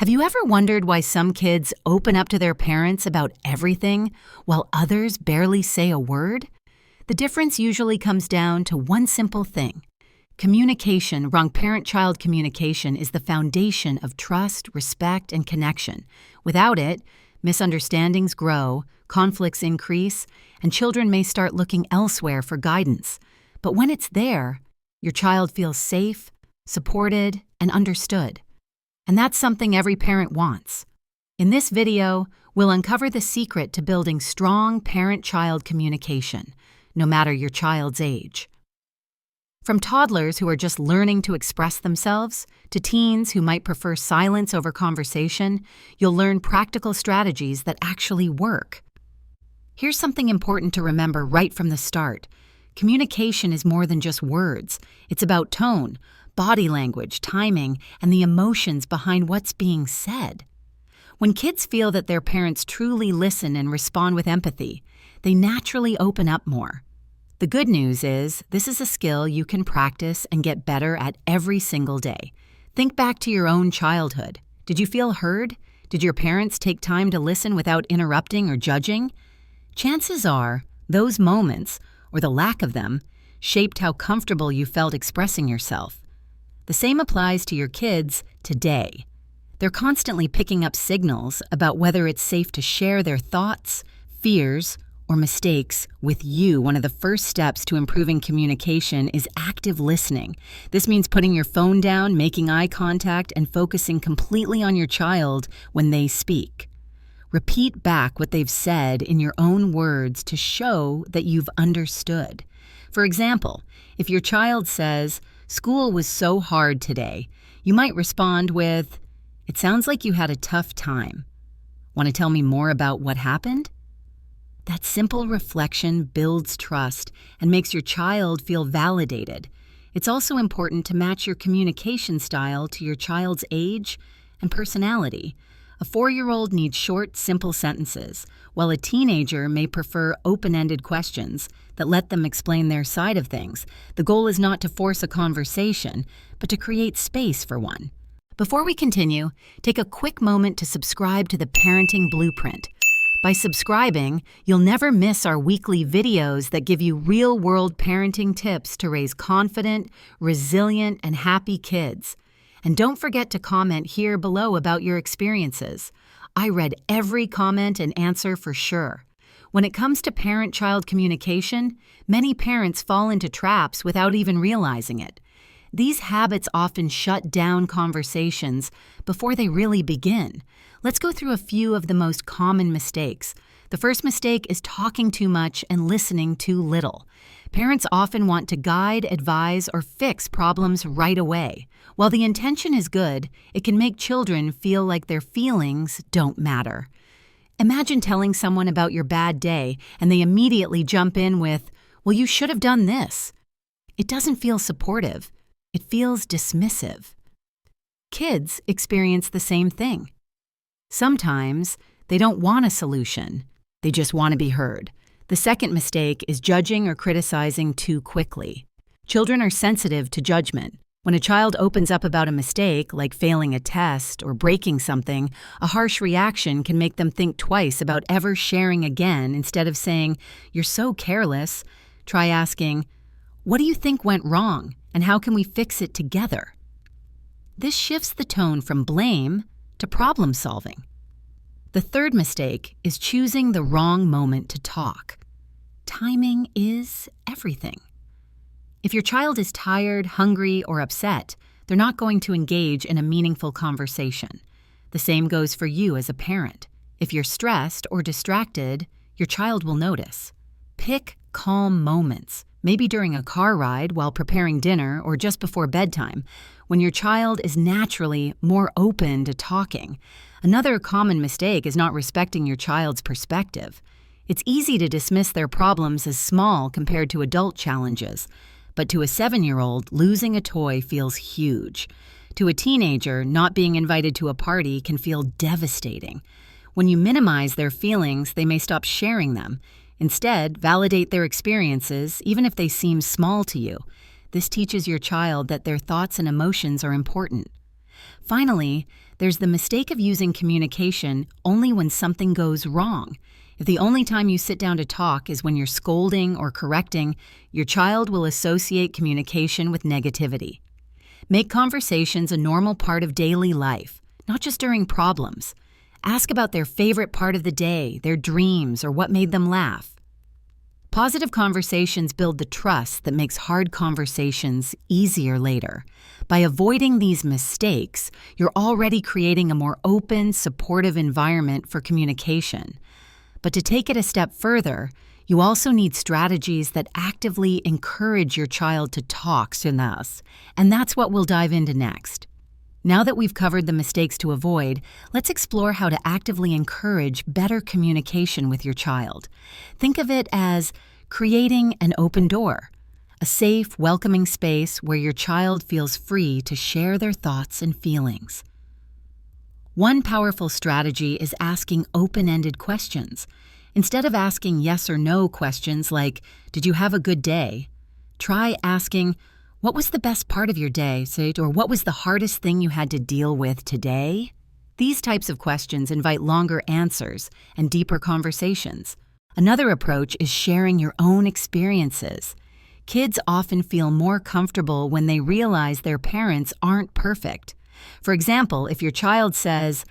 Have you ever wondered why some kids open up to their parents about everything while others barely say a word? The difference usually comes down to one simple thing. Communication, wrong parent-child communication, is the foundation of trust, respect, and connection. Without it, misunderstandings grow, conflicts increase, and children may start looking elsewhere for guidance. But when it's there, your child feels safe, supported, and understood. And that's something every parent wants. In this video, we'll uncover the secret to building strong parent-child communication, no matter your child's age. From toddlers who are just learning to express themselves to teens who might prefer silence over conversation, you'll learn practical strategies that actually work. Here's something important to remember right from the start. Communication is more than just words. It's about tone, body language, timing, and the emotions behind what's being said. When kids feel that their parents truly listen and respond with empathy, they naturally open up more. The good news is, this is a skill you can practice and get better at every single day. Think back to your own childhood. Did you feel heard? Did your parents take time to listen without interrupting or judging? Chances are, those moments, or the lack of them, shaped how comfortable you felt expressing yourself. The same applies to your kids today. They're constantly picking up signals about whether it's safe to share their thoughts, fears, or mistakes with you. One of the first steps to improving communication is active listening. This means putting your phone down, making eye contact, and focusing completely on your child when they speak. Repeat back what they've said in your own words to show that you've understood. For example, if your child says, "School was so hard today," you might respond with, "It sounds like you had a tough time. Want to tell me more about what happened?" That simple reflection builds trust and makes your child feel validated. It's also important to match your communication style to your child's age and personality. A 4-year-old needs short, simple sentences, while a teenager may prefer open-ended questions that let them explain their side of things. The goal is not to force a conversation, but to create space for one. Before we continue, take a quick moment to subscribe to the Parenting Blueprint. By subscribing, you'll never miss our weekly videos that give you real-world parenting tips to raise confident, resilient, and happy kids. And don't forget to comment here below about your experiences. I read every comment and answer for sure. When it comes to parent-child communication, many parents fall into traps without even realizing it. These habits often shut down conversations before they really begin. Let's go through a few of the most common mistakes. The first mistake is talking too much and listening too little. Parents often want to guide, advise, or fix problems right away. While the intention is good, it can make children feel like their feelings don't matter. Imagine telling someone about your bad day and they immediately jump in with, "Well, you should have done this." It doesn't feel supportive. It feels dismissive. Kids experience the same thing. Sometimes they don't want a solution. They just want to be heard. The second mistake is judging or criticizing too quickly. Children are sensitive to judgment. When a child opens up about a mistake, like failing a test or breaking something, a harsh reaction can make them think twice about ever sharing again. Instead of saying, "You're so careless," try asking, "What do you think went wrong, and how can we fix it together?" This shifts the tone from blame to problem solving. The third mistake is choosing the wrong moment to talk. Timing is everything. If your child is tired, hungry, or upset, they're not going to engage in a meaningful conversation. The same goes for you as a parent. If you're stressed or distracted, your child will notice. Pick calm moments, maybe during a car ride while preparing dinner or just before bedtime, when your child is naturally more open to talking. Another common mistake is not respecting your child's perspective. It's easy to dismiss their problems as small compared to adult challenges, but to a 7-year-old, losing a toy feels huge. To a teenager, not being invited to a party can feel devastating. When you minimize their feelings, they may stop sharing them. Instead, validate their experiences, even if they seem small to you. This teaches your child that their thoughts and emotions are important. Finally, there's the mistake of using communication only when something goes wrong. If the only time you sit down to talk is when you're scolding or correcting, your child will associate communication with negativity. Make conversations a normal part of daily life, not just during problems. Ask about their favorite part of the day, their dreams, or what made them laugh. Positive conversations build the trust that makes hard conversations easier later. By avoiding these mistakes, you're already creating a more open, supportive environment for communication. But to take it a step further, you also need strategies that actively encourage your child to talk to us, and that's what we'll dive into next. Now that we've covered the mistakes to avoid, let's explore how to actively encourage better communication with your child. Think of it as creating an open door, a safe, welcoming space where your child feels free to share their thoughts and feelings. One powerful strategy is asking open-ended questions. Instead of asking yes or no questions like, "Did you have a good day?" Try asking, "What was the best part of your day?" Or "What was the hardest thing you had to deal with today?" These types of questions invite longer answers and deeper conversations. Another approach is sharing your own experiences. Kids often feel more comfortable when they realize their parents aren't perfect. For example, if your child says,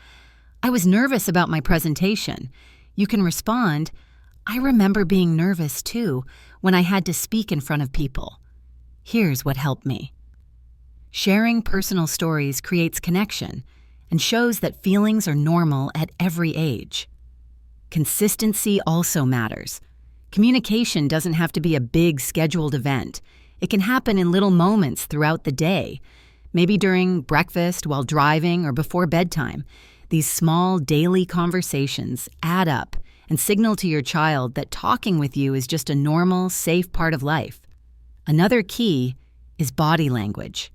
"I was nervous about my presentation," you can respond, "I remember being nervous too when I had to speak in front of people. Here's what helped me." Sharing personal stories creates connection and shows that feelings are normal at every age. Consistency also matters. Communication doesn't have to be a big scheduled event. It can happen in little moments throughout the day, maybe during breakfast, while driving, or before bedtime. These small daily conversations add up and signal to your child that talking with you is just a normal, safe part of life. Another key is body language.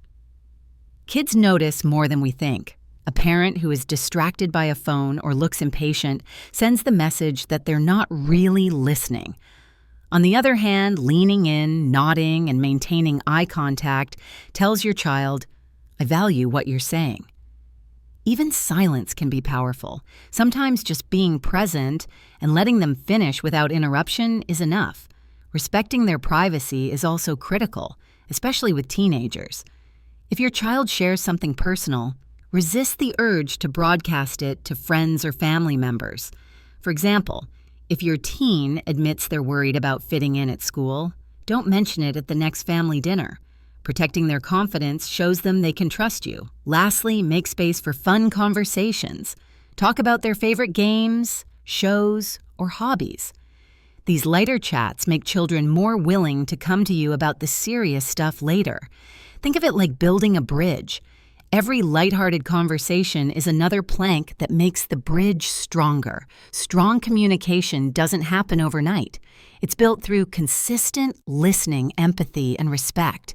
Kids notice more than we think. A parent who is distracted by a phone or looks impatient sends the message that they're not really listening. On the other hand, leaning in, nodding, and maintaining eye contact tells your child, "I value what you're saying." Even silence can be powerful. Sometimes just being present and letting them finish without interruption is enough. Respecting their privacy is also critical, especially with teenagers. If your child shares something personal, resist the urge to broadcast it to friends or family members. For example, if your teen admits they're worried about fitting in at school, don't mention it at the next family dinner. Protecting their confidence shows them they can trust you. Lastly, make space for fun conversations. Talk about their favorite games, shows, or hobbies. These lighter chats make children more willing to come to you about the serious stuff later. Think of it like building a bridge. Every lighthearted conversation is another plank that makes the bridge stronger. Strong communication doesn't happen overnight. It's built through consistent listening, empathy, and respect.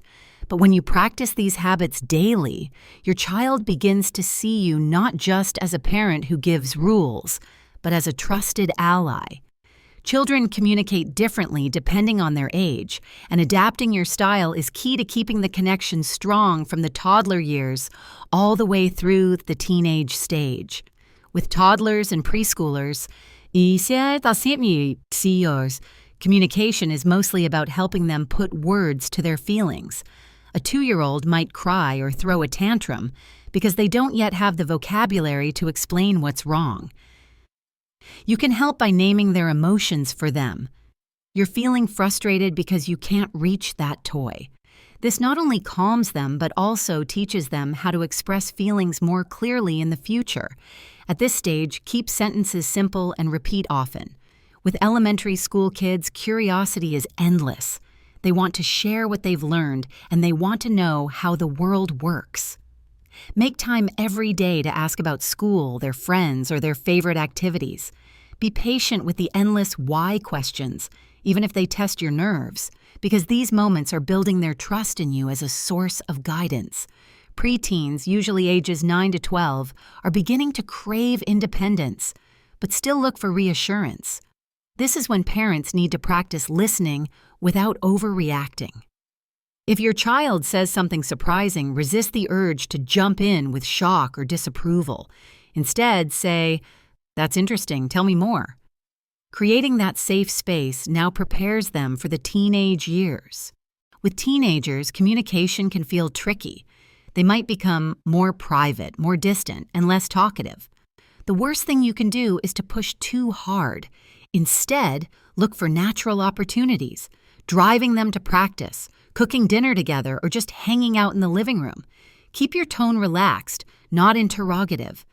But when you practice these habits daily, your child begins to see you not just as a parent who gives rules, but as a trusted ally. Children communicate differently depending on their age, and adapting your style is key to keeping the connection strong from the toddler years all the way through the teenage stage. With toddlers and preschoolers, communication is mostly about helping them put words to their feelings. A 2-year-old might cry or throw a tantrum because they don't yet have the vocabulary to explain what's wrong. You can help by naming their emotions for them. You're feeling frustrated because you can't reach that toy. This not only calms them, but also teaches them how to express feelings more clearly in the future. At this stage, keep sentences simple and repeat often. With elementary school kids, curiosity is endless. They want to share what they've learned, and they want to know how the world works. Make time every day to ask about school, their friends, or their favorite activities. Be patient with the endless why questions, even if they test your nerves, because these moments are building their trust in you as a source of guidance. Preteens, usually ages 9 to 12, are beginning to crave independence, but still look for reassurance. This is when parents need to practice listening without overreacting. If your child says something surprising, resist the urge to jump in with shock or disapproval. Instead, say, "That's interesting, tell me more." Creating that safe space now prepares them for the teenage years. With teenagers, communication can feel tricky. They might become more private, more distant, and less talkative. The worst thing you can do is to push too hard. Instead, look for natural opportunities, driving them to practice, cooking dinner together, or just hanging out in the living room. Keep your tone relaxed, not interrogative.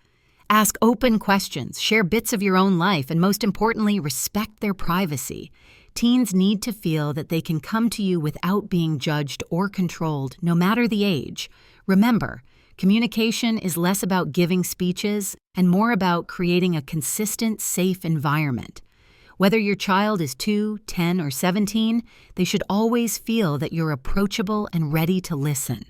Ask open questions, share bits of your own life, and most importantly, respect their privacy. Teens need to feel that they can come to you without being judged or controlled, no matter the age. Remember, communication is less about giving speeches and more about creating a consistent, safe environment. Whether your child is 2, 10, or 17, they should always feel that you're approachable and ready to listen.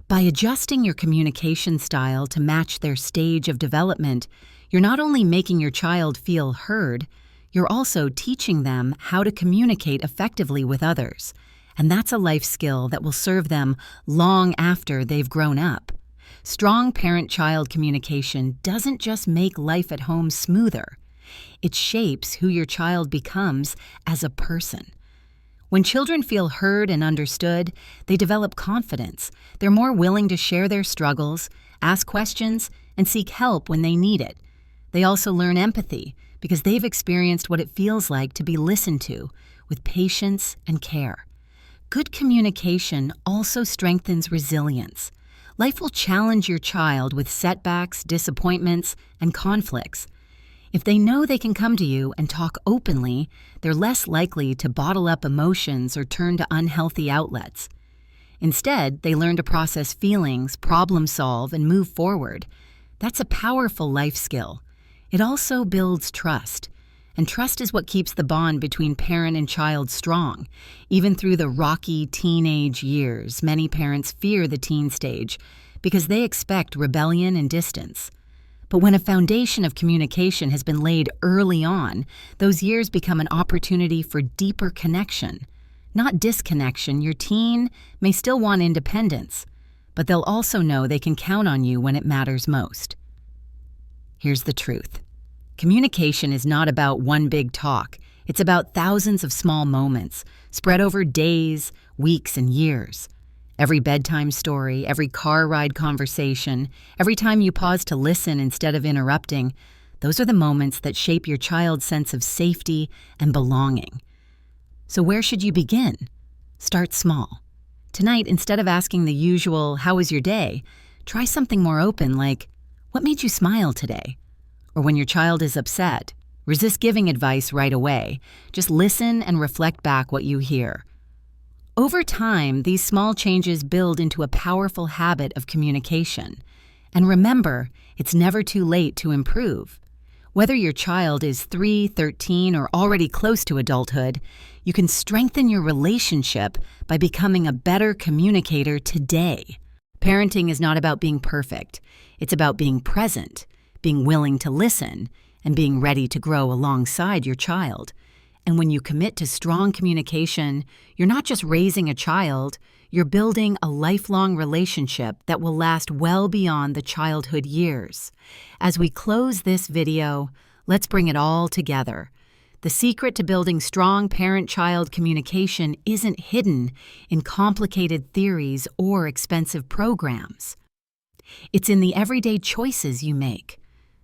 By adjusting your communication style to match their stage of development, you're not only making your child feel heard, you're also teaching them how to communicate effectively with others. And that's a life skill that will serve them long after they've grown up. Strong parent-child communication doesn't just make life at home smoother. It shapes who your child becomes as a person. When children feel heard and understood, they develop confidence. They're more willing to share their struggles, ask questions, and seek help when they need it. They also learn empathy because they've experienced what it feels like to be listened to with patience and care. Good communication also strengthens resilience. Life will challenge your child with setbacks, disappointments, and conflicts. If they know they can come to you and talk openly, they're less likely to bottle up emotions or turn to unhealthy outlets. Instead, they learn to process feelings, problem solve, and move forward. That's a powerful life skill. It also builds trust. And trust is what keeps the bond between parent and child strong. Even through the rocky teenage years, many parents fear the teen stage because they expect rebellion and distance. But when a foundation of communication has been laid early on, those years become an opportunity for deeper connection. Not disconnection. Your teen may still want independence, but they'll also know they can count on you when it matters most. Here's the truth. Communication is not about one big talk. It's about thousands of small moments, spread over days, weeks, and years. Every bedtime story, every car ride conversation, every time you pause to listen instead of interrupting, those are the moments that shape your child's sense of safety and belonging. So where should you begin? Start small. Tonight, instead of asking the usual, "How was your day?" try something more open like, "What made you smile today?" Or when your child is upset, resist giving advice right away. Just listen and reflect back what you hear. Over time, these small changes build into a powerful habit of communication. And remember, it's never too late to improve. Whether your child is 3, 13, or already close to adulthood, you can strengthen your relationship by becoming a better communicator today. Parenting is not about being perfect. It's about being present, being willing to listen, and being ready to grow alongside your child. And when you commit to strong communication, you're not just raising a child, you're building a lifelong relationship that will last well beyond the childhood years. As we close this video, let's bring it all together. The secret to building strong parent-child communication isn't hidden in complicated theories or expensive programs. It's in the everyday choices you make,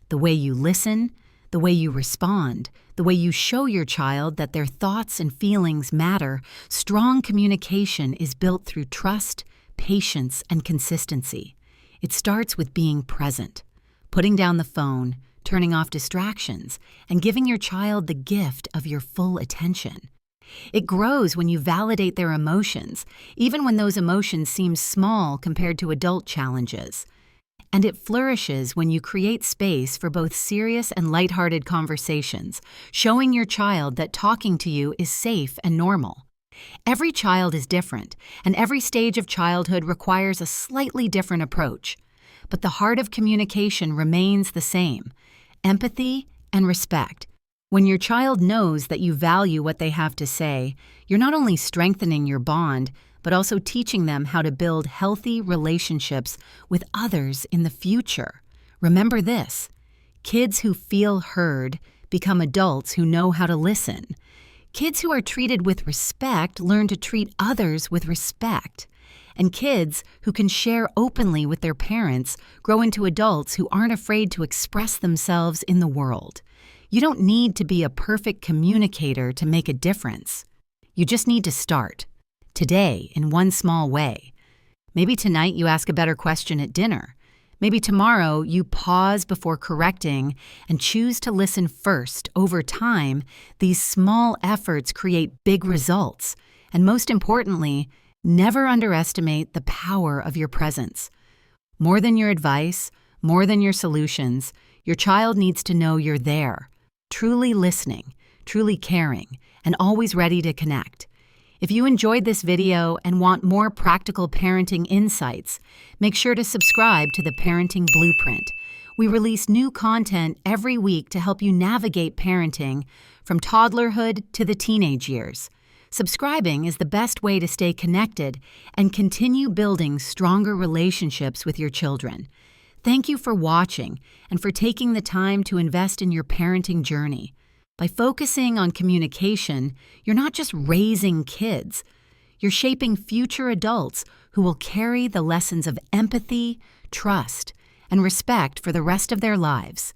the way you listen, the way you respond, the way you show your child that their thoughts and feelings matter. Strong communication is built through trust, patience, and consistency. It starts with being present, putting down the phone, turning off distractions, and giving your child the gift of your full attention. It grows when you validate their emotions, even when those emotions seem small compared to adult challenges. And it flourishes when you create space for both serious and lighthearted conversations, showing your child that talking to you is safe and normal. Every child is different, and every stage of childhood requires a slightly different approach. But the heart of communication remains the same: empathy and respect. When your child knows that you value what they have to say, you're not only strengthening your bond, but also teaching them how to build healthy relationships with others in the future. Remember this: kids who feel heard become adults who know how to listen. Kids who are treated with respect learn to treat others with respect. And kids who can share openly with their parents grow into adults who aren't afraid to express themselves in the world. You don't need to be a perfect communicator to make a difference. You just need to start. Today, in one small way. Maybe tonight you ask a better question at dinner. Maybe tomorrow you pause before correcting and choose to listen first. Over time, these small efforts create big results. And most importantly, never underestimate the power of your presence. More than your advice, more than your solutions, your child needs to know you're there, truly listening, truly caring, and always ready to connect. If you enjoyed this video and want more practical parenting insights, make sure to subscribe to the Parenting Blueprint. We release new content every week to help you navigate parenting from toddlerhood to the teenage years. Subscribing is the best way to stay connected and continue building stronger relationships with your children. Thank you for watching and for taking the time to invest in your parenting journey. By focusing on communication, you're not just raising kids. You're shaping future adults who will carry the lessons of empathy, trust, and respect for the rest of their lives.